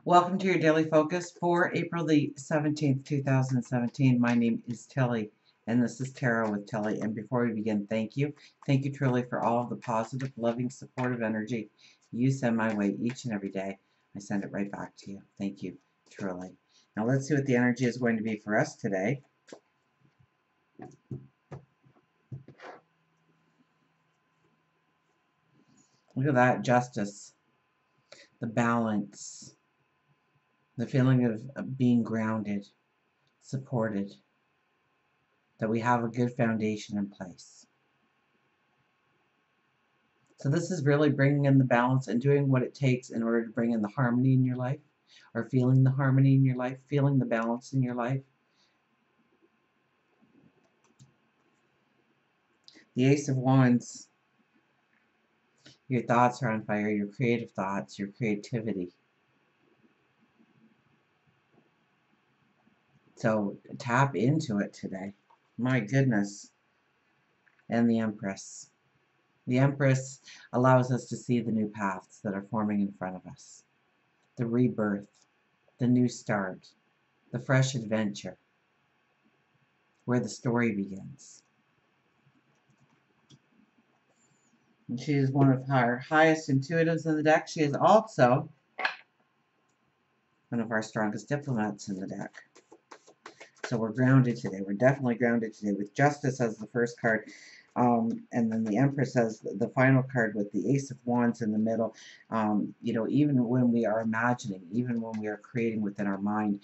Welcome to your daily focus for April the 17th, 2017. My name is Tilly, and this is Tarot with Tilly. And before we begin, thank you. Thank you truly for all of the positive, loving, supportive energy you send my way each and every day. I send it right back to you. Thank you, truly. Now let's see what the energy is going to be for us today. Look at that, justice, the balance, the feeling of being grounded, supported, that we have a good foundation in place. So this is really bringing in the balance and doing what it takes in order to bring in the harmony in your life, or feeling the harmony in your life, feeling the balance in your life. The Ace of Wands, your thoughts are on fire, your creative thoughts, your creativity. So tap into it today. My goodness. And the Empress. The Empress allows us to see the new paths that are forming in front of us. The rebirth, the new start, the fresh adventure, where the story begins. And she is one of our highest intuitives in the deck. She is also one of our strongest diplomats in the deck. So we're grounded today. We're definitely grounded today with Justice as the first card. And then the Empress as the final card with the Ace of Wands in the middle. Even when we are imagining, even when we are creating within our mind,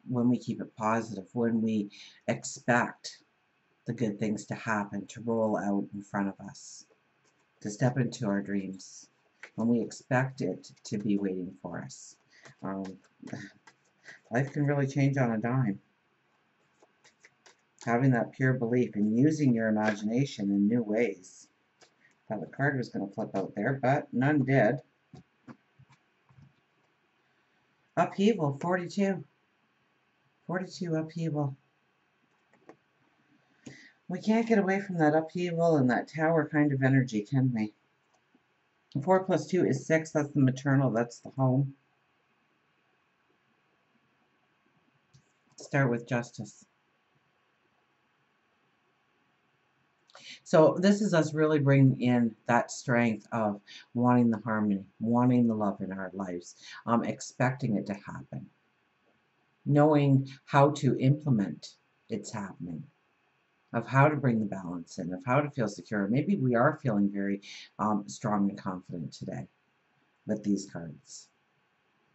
when we keep it positive, when we expect the good things to happen, to roll out in front of us, to step into our dreams, when we expect it to be waiting for us. Life can really change on a dime. Having that pure belief and using your imagination in new ways. Thought the card was going to flip out there, but none did. Upheaval, 42. 42 upheaval. We can't get away from that upheaval and that tower kind of energy, can we? 4 plus 2 is 6. That's the maternal. That's the home. Start with Justice. So this is us really bringing in that strength of wanting the harmony, wanting the love in our lives, expecting it to happen, knowing how to implement its happening, of how to bring the balance in, of how to feel secure. Maybe we are feeling very strong and confident today with these cards,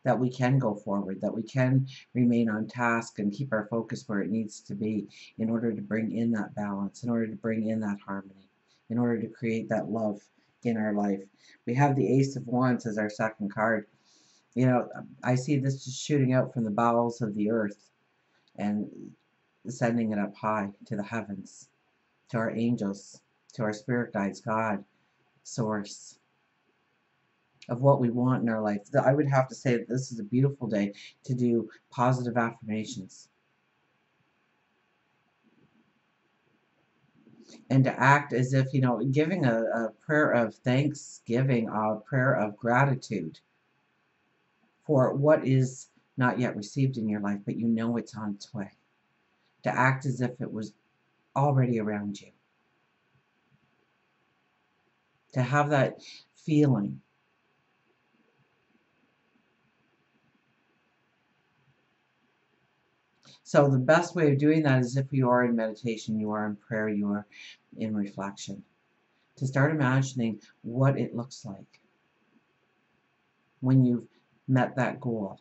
that we can go forward, that we can remain on task and keep our focus where it needs to be in order to bring in that balance, in order to bring in that harmony, in order to create that love in our life. We have the Ace of Wands as our second card. I see this just shooting out from the bowels of the earth and sending it up high to the heavens, to our angels, to our spirit guides, God, Source, of what we want in our life. I would have to say that this is a beautiful day to do positive affirmations and to act as if, giving a prayer of thanksgiving, a prayer of gratitude for what is not yet received in your life, but you know it's on its way. To act as if it was already around you. To have that feeling. So the best way of doing that is if you are in meditation, you are in prayer, you are in reflection. To start imagining what it looks like when you've met that goal,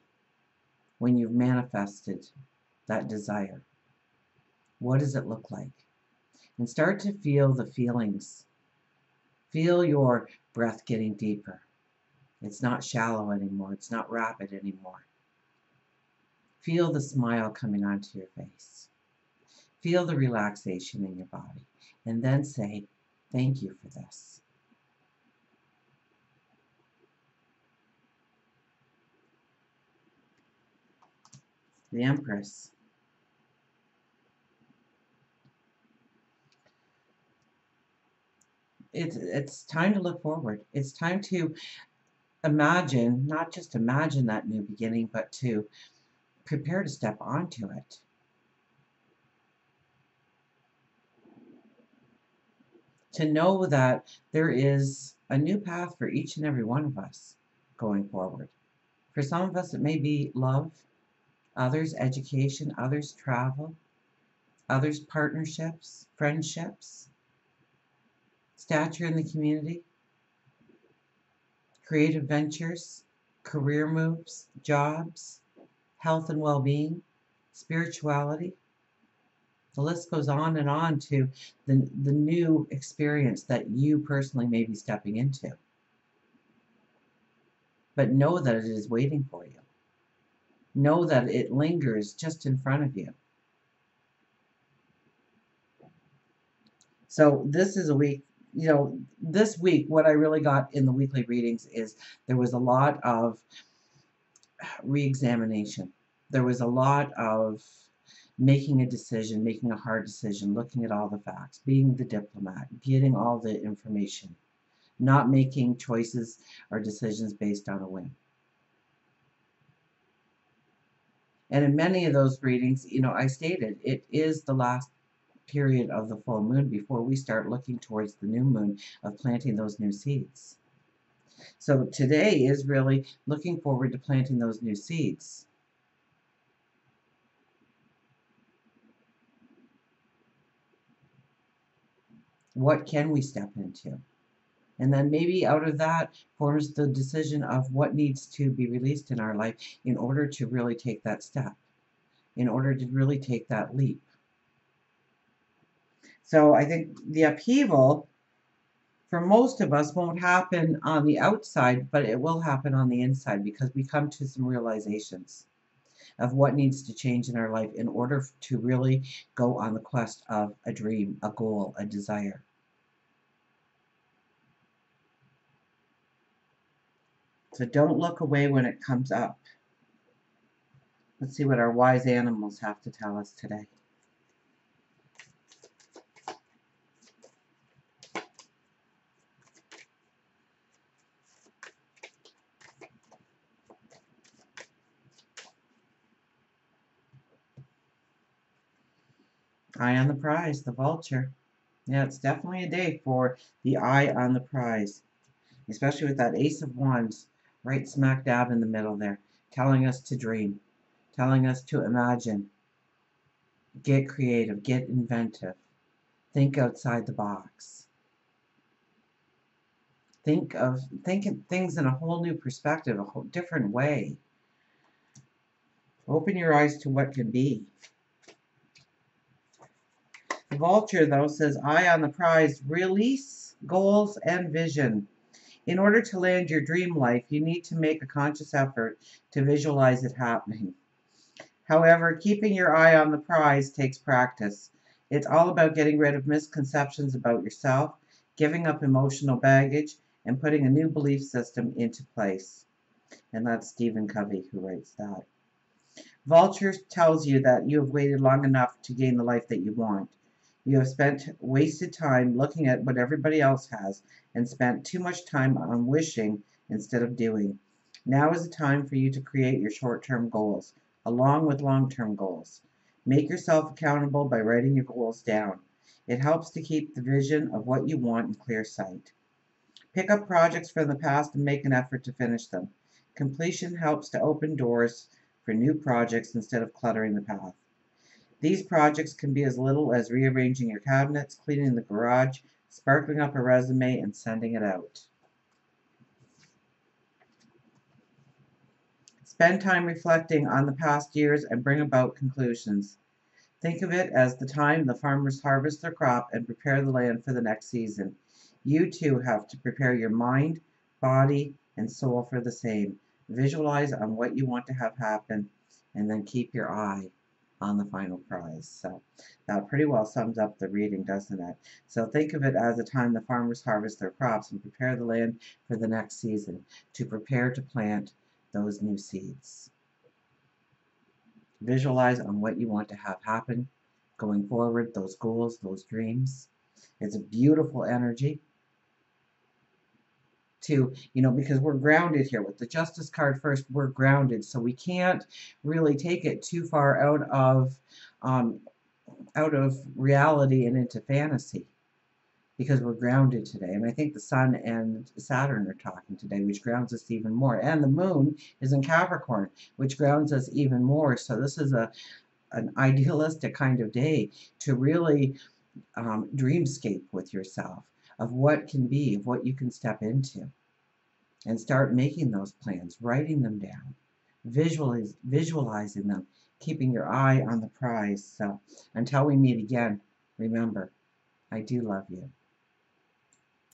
when you've manifested that desire. What does it look like? And start to feel the feelings. Feel your breath getting deeper. It's not shallow anymore. It's not rapid anymore. Feel the smile coming onto your face. Feel the relaxation in your body. And then say, thank you for this. The Empress. It's time to look forward. It's time to imagine, not just imagine that new beginning, but to prepare to step onto it. To know that there is a new path for each and every one of us going forward. For some of us, it may be love, others, education, others, travel, others, partnerships, friendships, stature in the community, creative ventures, career moves, jobs, health and well-being, spirituality. The list goes on to the new experience that you personally may be stepping into. But know that it is waiting for you. Know that it lingers just in front of you. So this is a week, this week, what I really got in the weekly readings is there was a lot of re-examination. There was a lot of making a decision, making a hard decision, looking at all the facts, being the diplomat, getting all the information, not making choices or decisions based on a whim. And in many of those readings, I stated it is the last period of the full moon before we start looking towards the new moon of planting those new seeds. So today is really looking forward to planting those new seeds. What can we step into? And then maybe out of that forms the decision of what needs to be released in our life in order to really take that step, in order to really take that leap. So I think the upheaval for most of us won't happen on the outside, but it will happen on the inside because we come to some realizations of what needs to change in our life in order to really go on the quest of a dream, a goal, a desire. So don't look away when it comes up. Let's see what our wise animals have to tell us today. Eye on the prize, the vulture. Yeah, it's definitely a day for the eye on the prize, especially with that Ace of Wands right smack dab in the middle there, telling us to dream, telling us to imagine, get creative, get inventive, think outside the box. Think of things in a whole new perspective, a whole different way. Open your eyes to what can be. The vulture, though, says, eye on the prize, release goals and vision. In order to land your dream life, you need to make a conscious effort to visualize it happening. However, keeping your eye on the prize takes practice. It's all about getting rid of misconceptions about yourself, giving up emotional baggage, and putting a new belief system into place. And that's Stephen Covey who writes that. Vulture tells you that you have waited long enough to gain the life that you want. You have spent wasted time looking at what everybody else has and spent too much time on wishing instead of doing. Now is the time for you to create your short-term goals, along with long-term goals. Make yourself accountable by writing your goals down. It helps to keep the vision of what you want in clear sight. Pick up projects from the past and make an effort to finish them. Completion helps to open doors for new projects instead of cluttering the path. These projects can be as little as rearranging your cabinets, cleaning the garage, sparkling up a resume, and sending it out. Spend time reflecting on the past years and bring about conclusions. Think of it as the time the farmers harvest their crop and prepare the land for the next season. You too have to prepare your mind, body, and soul for the same. Visualize on what you want to have happen, and then keep your eye on the final prize. So that pretty well sums up the reading, doesn't it? So think of it as the time the farmers harvest their crops and prepare the land for the next season, to prepare to plant those new seeds. Visualize on what you want to have happen going forward, those goals, those dreams. It's a beautiful energy. to, because we're grounded here with the Justice card first, we're grounded. So we can't really take it too far um, out of reality and into fantasy because we're grounded today. And I think the Sun and Saturn are talking today, which grounds us even more. And the Moon is in Capricorn, which grounds us even more. So this is an idealistic kind of day to really dreamscape with yourself of what can be, of what you can step into, and start making those plans, writing them down, visualizing them, keeping your eye on the prize. So until we meet again, remember, I do love you.